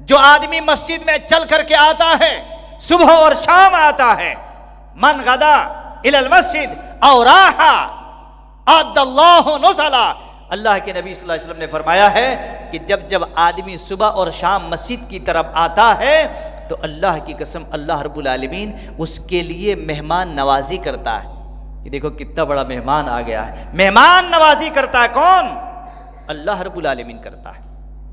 जो आदमी मस्जिद में चल करके आता है, सुबह और शाम आता है, मन गदा इलल मस्जिद और राहा अद्दल्लाहु नुज़ला। अल्लाह के नबी सल्लल्लाहु अलैहि वसल्लम ने फरमाया है कि जब जब आदमी सुबह और शाम मस्जिद की तरफ आता है तो अल्लाह की कसम अल्लाह रब्बुल आलमीन उसके लिए मेहमान नवाजी करता है। ये देखो कितना बड़ा मेहमान आ गया है। मेहमान नवाजी करता है कौन? अल्लाह रब्बुल आलमीन करता है।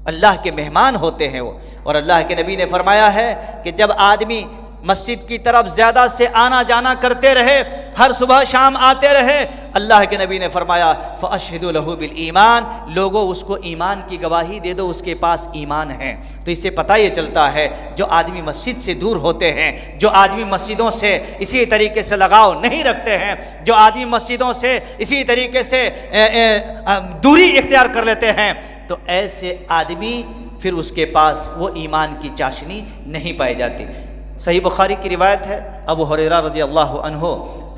अल्लाह के मेहमान होते हैं वो। और अल्लाह के नबी ने फरमाया है कि जब आदमी मस्जिद की तरफ ज़्यादा से आना जाना करते रहे, हर सुबह शाम आते रहे। अल्लाह के नबी ने फरमाया फ़अशहिदू लहू बिल ईमान, लोगों उसको ईमान की गवाही दे दो, उसके पास ईमान है। तो इससे पता ये चलता है जो आदमी मस्जिद से दूर होते हैं, जो आदमी मस्जिदों से इसी तरीके से लगाव नहीं रखते हैं, जो आदमी मस्जिदों से इसी तरीके से दूरी इख्तियार कर लेते हैं, तो ऐसे आदमी फिर उसके पास वो ईमान की चाशनी नहीं पाई जाती। सही बुखारी की रिवायत है, अबू हुरैरा रज़ियल्लाहु अन्हु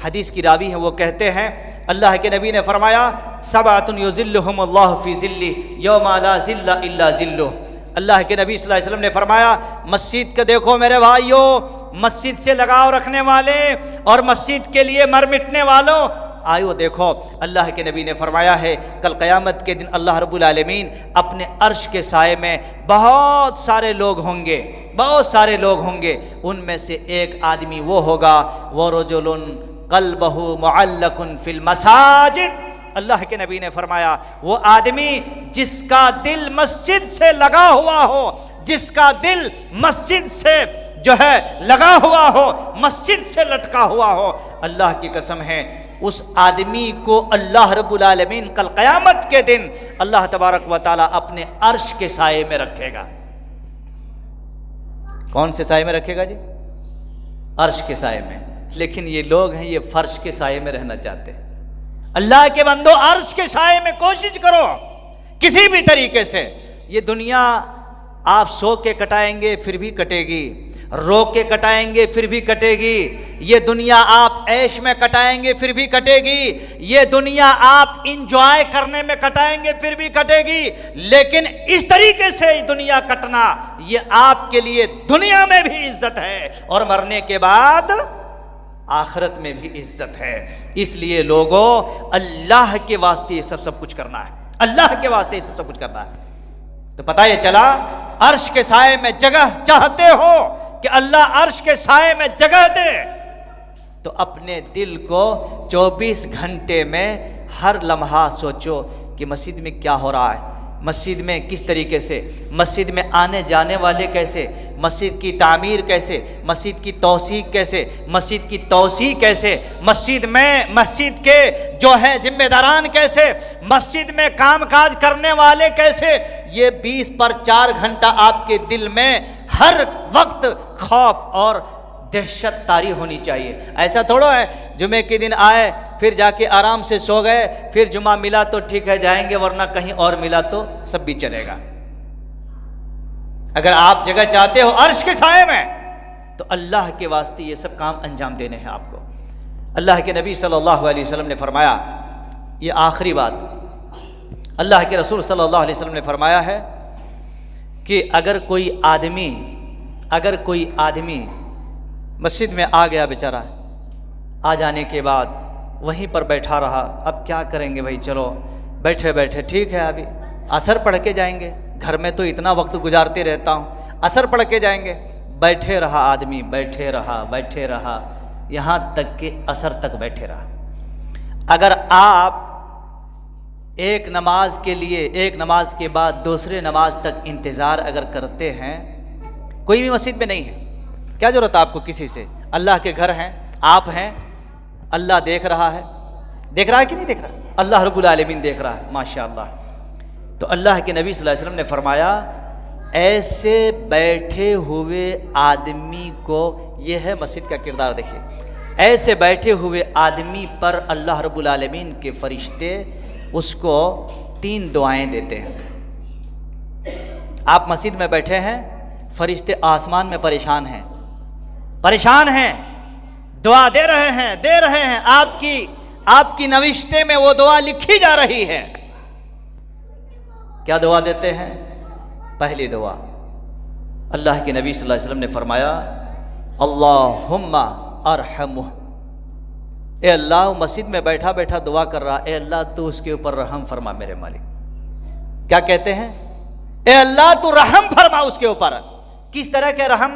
हदीस की रावी हैं, वो कहते हैं अल्लाह के नबी ने फरमाया सबअतुन युज़िल्लुहुमुल्लाहु फ़ी ज़िल्ली यौमा ला ज़िल्ला इल्ला ज़िल्लुह। अल्लाह के नबी सल्लल्लाहु अलैहि वसल्लम ने फरमाया मस्जिद के देखो मेरे भाइयों, मस्जिद से लगाव रखने वाले और मस्जिद के लिए मर मिटने वालों, आयो देखो अल्लाह के नबी ने फरमाया है कल क़यामत के दिन अल्लाह रब्बुल आलमीन अपने अर्श के साए में बहुत सारे लोग होंगे, बहुत सारे लोग होंगे, उनमें से एक आदमी वो होगा वो रजुलुन क़ल्बहु मुअल्लकुन फ़िल मसाजिद। अल्लाह के नबी ने फरमाया वो आदमी जिसका दिल मस्जिद से लगा हुआ हो, जिसका दिल मस्जिद से जो है लगा हुआ हो, मस्जिद से लटका हुआ हो, अल्लाह की कसम है उस आदमी को अल्लाह रब्बुल आलमीन कल क़यामत के दिन अल्लाह तबारक व तआला अपने अर्श के साए में रखेगा। कौन से साए में रखेगा जी? अर्श के साए में। लेकिन ये लोग हैं ये फर्श के साए में रहना चाहते हैं। अल्लाह के बंदो अर्श के साए में कोशिश करो किसी भी तरीके से। ये दुनिया आप सो के कटाएंगे फिर भी कटेगी, रो के कटाएंगे फिर भी कटेगी, ये दुनिया आप ऐश में कटाएंगे फिर भी कटेगी, ये दुनिया आप इंजॉय करने में कटाएंगे फिर भी कटेगी। लेकिन इस तरीके से दुनिया कटना ये आपके लिए दुनिया में भी इज्जत है और मरने के बाद आखिरत में भी इज्जत है। इसलिए लोगों अल्लाह के वास्ते सब कुछ करना है, अल्लाह के वास्ते सब कुछ करना है। तो पता ये चला अर्श के साए में जगह चाहते हो कि अल्लाह अर्श के साए में जगह दे, तो अपने दिल को 24 घंटे में हर लम्हा सोचो कि मस्जिद में क्या हो रहा है, मस्जिद में किस तरीके से, मस्जिद में आने जाने वाले कैसे, मस्जिद की तामीर कैसे, मस्जिद की तौसीक कैसे, मस्जिद की तौसी कैसे, मस्जिद में मस्जिद के जो है जिम्मेदारान कैसे, मस्जिद में कामकाज करने वाले कैसे। ये 20 पर 4 घंटा आपके दिल में हर वक्त खौफ और दहशत तारी होनी चाहिए। ऐसा थोड़ा है जुमे के दिन आए फिर जाके आराम से सो गए, फिर जुमा मिला तो ठीक है जाएंगे, वरना कहीं और मिला तो सब भी चलेगा। अगर आप जगह चाहते हो अर्श के साए में तो अल्लाह के वास्ते ये सब काम अंजाम देने हैं आपको। अल्लाह के नबी सल्लल्लाहु अलैहि वसल्लम ने फरमाया, ये आखिरी बात अल्लाह के रसूल सल्लल्लाहु अलैहि वसल्लम ने फरमाया है कि अगर कोई आदमी मस्जिद में आ गया बेचारा, आ जाने के बाद वहीं पर बैठा रहा, अब क्या करेंगे भाई, चलो बैठे बैठे ठीक है अभी असर पढ़ के जाएंगे, घर में तो इतना वक्त गुजारते रहता हूँ, असर पढ़ के जाएंगे। बैठे रहा आदमी, बैठे रहा यहाँ तक कि असर तक बैठे रहा। अगर आप एक नमाज के लिए एक नमाज के बाद दूसरे नमाज तक इंतज़ार अगर करते हैं, कोई भी मस्जिद में नहीं है, क्या ज़रूरत है आपको किसी से? अल्लाह के घर हैं, आप हैं, अल्लाह देख रहा है कि नहीं देख रहा? अल्लाह रब्बुल आलमीन देख रहा है, माशाअल्लाह। तो अल्लाह के नबी सल्लल्लाहु अलैहि वसल्लम ने फरमाया ऐसे बैठे हुए आदमी को, यह है मस्जिद का किरदार देखिए, ऐसे बैठे हुए आदमी पर अल्लाह रब्बुल आलमीन के फरिश्ते उसको 3 दुआएं देते हैं। आप मस्जिद में बैठे हैं, फरिश्ते आसमान में परेशान हैं, दुआ दे रहे हैं, आपकी नविश्ते में वो दुआ लिखी जा रही है। क्या दुआ देते हैं? पहली दुआ अल्लाह के नबी सल्लल्लाहु अलैहि वसल्लम ने फरमाया अल्लाहुम्मा अरहमुह, ए अल्लाह मस्जिद में बैठा बैठा दुआ कर रहा, ए अल्लाह तू उसके ऊपर रहम फरमा मेरे मालिक। क्या कहते हैं? ए अल्लाह तू रहम फरमा उसके ऊपर। किस तरह के रहम,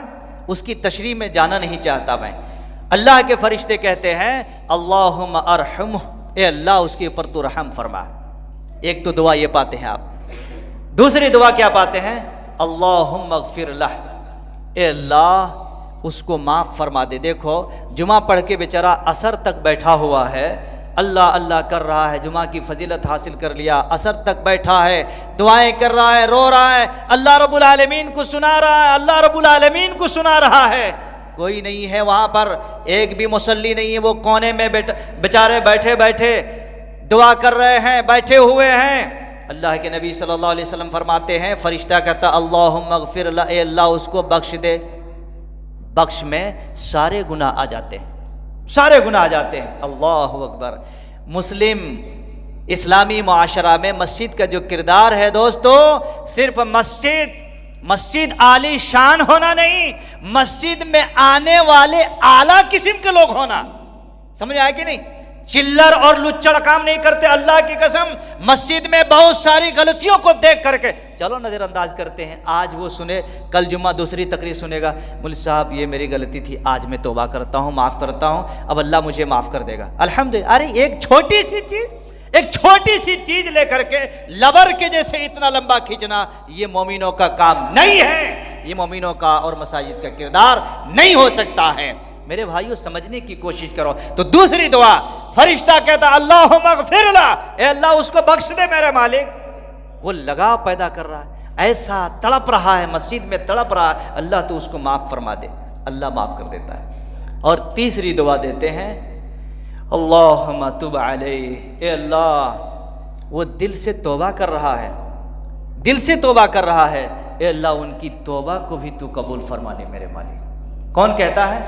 उसकी तशरीह में जाना नहीं चाहता मैं। अल्लाह के फरिश्ते कहते हैं अल्लाहुम्मा अरहमुह, ए अल्लाह उसके ऊपर तू रहम फरमा। एक तो दुआ ये पाते हैं आप। दूसरी दुआ क्या पाते हैं? अल्लाहुम्मा अग़फिर लह, ए अल्लाह उसको माफ़ फरमा दे। देखो जुमा पढ़ के बेचारा असर तक बैठा हुआ है, अल्लाह अल्लाह कर रहा है, जुमा की फजीलत हासिल कर लिया, असर तक बैठा है, दुआएं कर रहा है, रो रहा है, अल्लाह रब्बुल आलमीन को सुना रहा है, अल्लाह रब्बुल आलमीन को सुना रहा है। कोई नहीं है वहाँ पर, एक भी मुसल्ली नहीं है, वो कोने में बेचारे बैठे बैठे दुआ कर रहे हैं, बैठे हुए हैं। अल्लाह के नबी सल्लल्लाहु अलैहि वसल्लम फरमाते हैं, फरिश्ता कहता अल्लाहुम्मा अग़फिर ला, ए अल्लाह उसको बख्श दे। बख्श में सारे गुनाह आ जाते हैं, सारे गुनाह आ जाते हैं। अल्लाहु अकबर। मुस्लिम इस्लामी मुआशरा में मस्जिद का जो किरदार है दोस्तों, सिर्फ मस्जिद आली शान होना नहीं, मस्जिद में आने वाले आला किस्म के लोग होना। समझ आया कि नहीं? चिल्लर और लुच्चड़ काम नहीं करते। अल्लाह की कसम मस्जिद में बहुत सारी गलतियों को देख करके चलो नज़रअंदाज करते हैं। आज वो सुने, कल जुम्मा दूसरी तकरीर सुनेगा, मौलवी साहब ये मेरी गलती थी, आज मैं तौबा करता हूँ, माफ़ करता हूँ, अब अल्लाह मुझे माफ़ कर देगा, अल्हम्दुलिल्लाह। अरे एक छोटी सी चीज़ लेकर के लबर के जैसे इतना लंबा खींचना, ये मोमिनों का काम नहीं है, ये मोमिनों का और मसाजिद का किरदार नहीं हो सकता है। मेरे भाइयों समझने की कोशिश करो। तो दूसरी दुआ, फरिश्ता कहता अल्लाहुम्मा अग़फिर ला, ए अल्लाह उसको बख्श दे मेरे मालिक। वो लगाव पैदा कर रहा है, ऐसा तड़प रहा है, मस्जिद में तड़प रहा है, अल्लाह तो उसको माफ़ फरमा दे, अल्लाह माफ़ कर देता है। और तीसरी दुआ देते हैं अल्लाहुम्मा तुब अलैहि, ए अल्लाह वो दिल से तौबा कर रहा है, दिल से तौबा कर रहा है, ए अल्लाह उनकी तौबा को भी तू कबूल फरमा ले मेरे मालिक। कौन कहता है?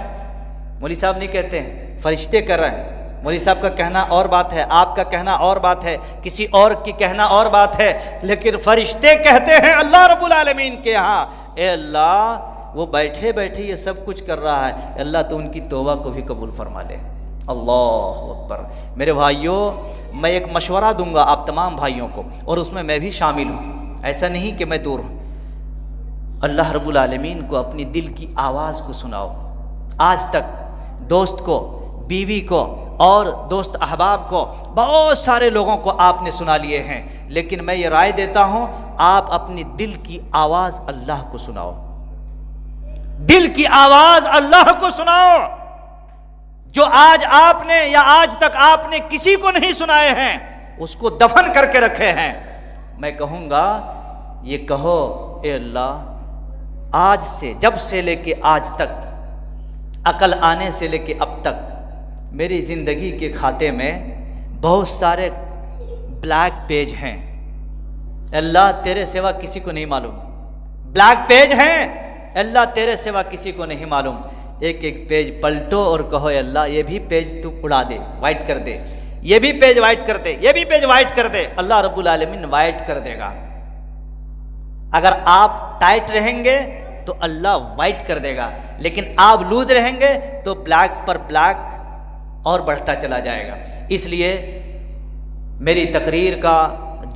मौलवी साहब नहीं कहते हैं, फरिश्ते कर रहे हैं। मौलवी साहब का कहना और बात है, आपका कहना और बात है, किसी और की कहना और बात है, लेकिन फरिश्ते कहते हैं अल्लाह रब्बुल आलमीन के यहाँ, ए अल्लाह वो बैठे बैठे ये सब कुछ कर रहा है, अल्लाह तो उनकी तौबा को भी कबूल फरमा ले। अल्लाह अकबर। मेरे भाइयों, मैं एक मशवरा दूंगा आप तमाम भाइयों को, और उसमें मैं भी शामिल हूँ, ऐसा नहीं कि मैं दूर हूँ। अल्लाह रब्बुल आलमीन को अपनी दिल की आवाज़ को सुनाओ। आज तक दोस्त को, बीवी को और दोस्त अहबाब को, बहुत सारे लोगों को आपने सुना लिए हैं, लेकिन मैं ये राय देता हूँ आप अपनी दिल की आवाज़ अल्लाह को सुनाओ, दिल की आवाज़ अल्लाह को सुनाओ, जो आज आपने या आज तक आपने किसी को नहीं सुनाए हैं, उसको दफन करके रखे हैं। मैं कहूँगा ये कहो, ए अल्लाह आज से, जब से लेके आज तक, अकल आने से लेके अब तक मेरी ज़िंदगी के खाते में बहुत सारे ब्लैक पेज हैं, अल्लाह तेरे सिवा किसी को नहीं मालूम, ब्लैक पेज हैं, अल्लाह तेरे सिवा किसी को नहीं मालूम। एक एक पेज पलटो और कहो अल्लाह ये भी पेज तू उड़ा दे, वाइट कर दे, ये भी पेज वाइट कर दे, ये भी पेज वाइट कर दे, अल्लाह रब्बुल आलमीन वाइट कर देगा। अगर आप टाइट रहेंगे तो अल्लाह वाइट कर देगा, लेकिन आप लूज रहेंगे तो ब्लैक पर ब्लैक और बढ़ता चला जाएगा। इसलिए मेरी तकरीर का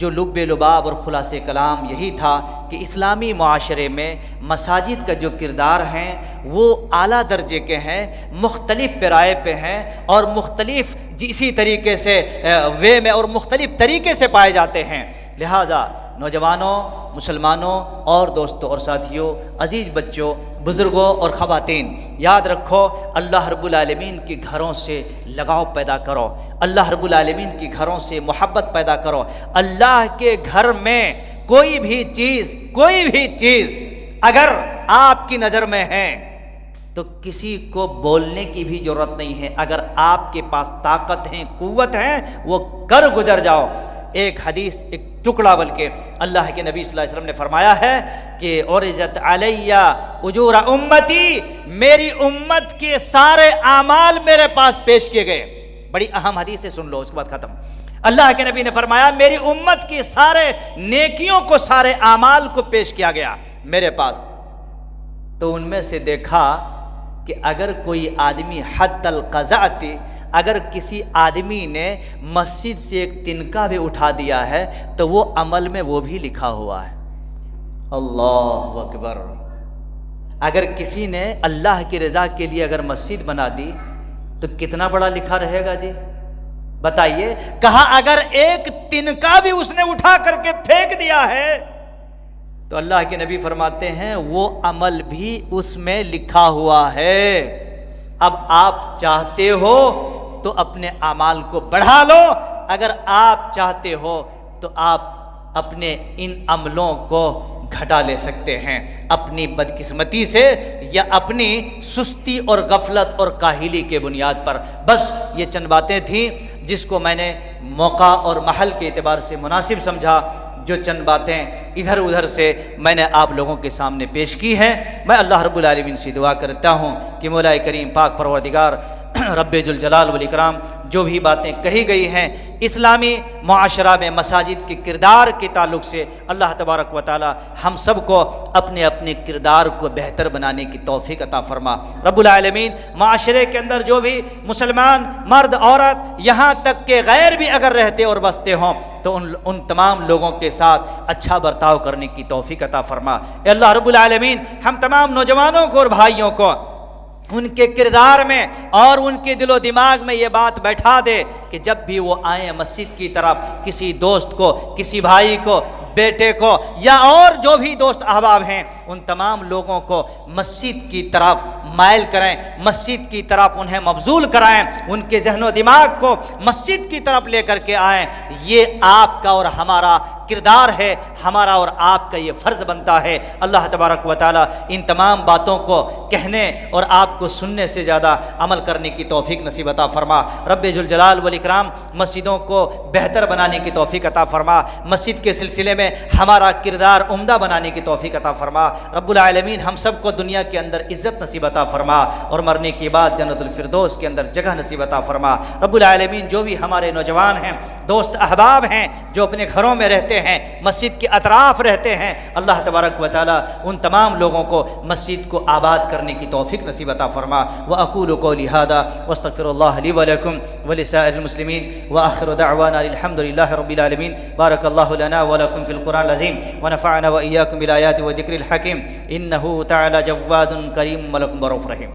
जो लुब्बे लुबाब और खुलासे कलाम यही था कि इस्लामी मुआशरे में मसाजिद का जो किरदार हैं वो आला दर्जे के हैं, मुख्तलिफ पैराए पे हैं और मुख्तलिफ इसी तरीके से वे में और मुख्तलिफ तरीके से पाए जाते हैं। लिहाजा नौजवानों, मुसलमानों और दोस्तों और साथियों, अजीज़ बच्चों, बुज़ुर्गों और ख़वातीन, याद रखो अल्लाह रब्बुल आलमीन के घरों से लगाव पैदा करो, अल्लाह रब्बुल आलमीन के घरों से मोहब्बत पैदा करो। अल्लाह के घर में कोई भी चीज़ अगर आपकी नज़र में है तो किसी को बोलने की भी ज़रूरत नहीं है। अगर आपके पास ताकत है, कुव्वत है, वो कर गुजर जाओ। एक हदीस, एक टुकड़ा बल्कि अल्लाह के नबी सल्लल्लाहु अलैहि वसल्लम ने फरमाया है कि औरजत अलैया उजूर उम्मती, मेरी उम्मत के सारे आमाल मेरे पास पेश किए गए। बड़ी अहम हदीस है, सुन लो, उसके बाद ख़त्म। अल्लाह के नबी ने फरमाया मेरी उम्मत के सारे नेकियों को, सारे आमाल को पेश किया गया मेरे पास। तो उनमें से देखा कि अगर कोई आदमी हद्दल क़ज़ाअती, अगर किसी आदमी ने मस्जिद से एक तिनका भी उठा दिया है तो वो अमल में वो भी लिखा हुआ है। अल्लाह अकबर। अगर किसी ने अल्लाह की रज़ा के लिए अगर मस्जिद बना दी तो कितना बड़ा लिखा रहेगा जी, बताइए। कहा अगर एक तिनका भी उसने उठा करके फेंक दिया है तो अल्लाह के नबी फरमाते हैं वो अमल भी उसमें लिखा हुआ है। अब आप चाहते हो तो अपने अमाल को बढ़ा लो, अगर आप चाहते हो तो आप अपने इन अमलों को घटा ले सकते हैं अपनी बदकिस्मती से या अपनी सुस्ती और गफलत और काहिली के बुनियाद पर। बस ये चंद बातें थीं जिसको मैंने मौका और महल के एतबार से मुनासिब समझा। जो चंद बातें इधर उधर से मैंने आप लोगों के सामने पेश की हैं, मैं अल्लाह रब्बुल आलमीन से दुआ करता हूँ कि मौला करीम पाक परवरदिगार रब्बे जुल जलाल वल इकराम जो भी बातें कही गई हैं इस्लामी मुआशरा में मसाजिद के किरदार के ताल्लुक़ से, अल्लाह तबारक व तआला हम सब को अपने अपने किरदार को बेहतर बनाने की तौफीक अता फरमा। रब्बुल आलमीन माशरे के अंदर जो भी मुसलमान मर्द औरत यहाँ तक के गैर भी अगर रहते और बसते हों तो उन तमाम लोगों के साथ अच्छा बर्ताव करने की तौफीक अता फरमा। अल्लाह रब्बुल आलमीन हम तमाम नौजवानों को और भाइयों को उनके किरदार में और उनके दिलो दिमाग में ये बात बैठा दे कि जब भी वो आए मस्जिद की तरफ किसी दोस्त को, किसी भाई को, बेटे को या और जो भी दोस्त अहबाब हैं उन तमाम लोगों को मस्जिद की तरफ माइल करें, मस्जिद की तरफ उन्हें मबजूल कराएं, उनके जहनो दिमाग को मस्जिद की तरफ लेकर के आएँ। ये आपका और हमारा किरदार है, हमारा और आपका ये फ़र्ज़ बनता है। अल्लाह तबारक व तआला इन तमाम बातों को कहने और आपको सुनने से ज़्यादा अमल करने की तौफीक नसीब अता फ़रमा। रब्बे जुल जलाल वल इकराम मस्जिदों को बेहतर बनाने की तौफीक अता फ़रमा, मस्जिद के सिलसिले में हमारा किरदार उम्दा बनाने की तौफीक अता फ़रमा। रब्बुल आलमीन हम सब को दुनिया के अंदर इज़्ज़त नसीब अता फ़रमा और मरने के बाद जन्नतुल फिरदौस के अंदर जगह नसीब अता फ़रमा। रब्बुल आलमीन जो भी हमारे नौजवान हैं, दोस्त अहबाब हैं जो अपने घरों में रहते हैं, मस्जिद के अतराफ़ रहते हैं, अल्लाह तबारक व तआला उन तमाम लोगों को मस्जिद को आबाद करने की तौफीक नसीब अता फ़रमा। व अक़ूलु क़ौली हाज़ा वस्तग़फ़िरुल्लाह ली व लकुम व लिसाइरिल मुस्लिमीन व आख़िरु दअवाना अल्हम्दुलिल्लाहि रब्बिल आलमीन। बारकल्लाहु लना व लकुम फ़िल क़ुरआनिल अज़ीम व नफ़अना व इय्याकुम बिल आयाति व ज़िक्रिल हकीम। इन्नहु तआला जव्वादुन करीम व लकुम रऊफ़ुर रहीम।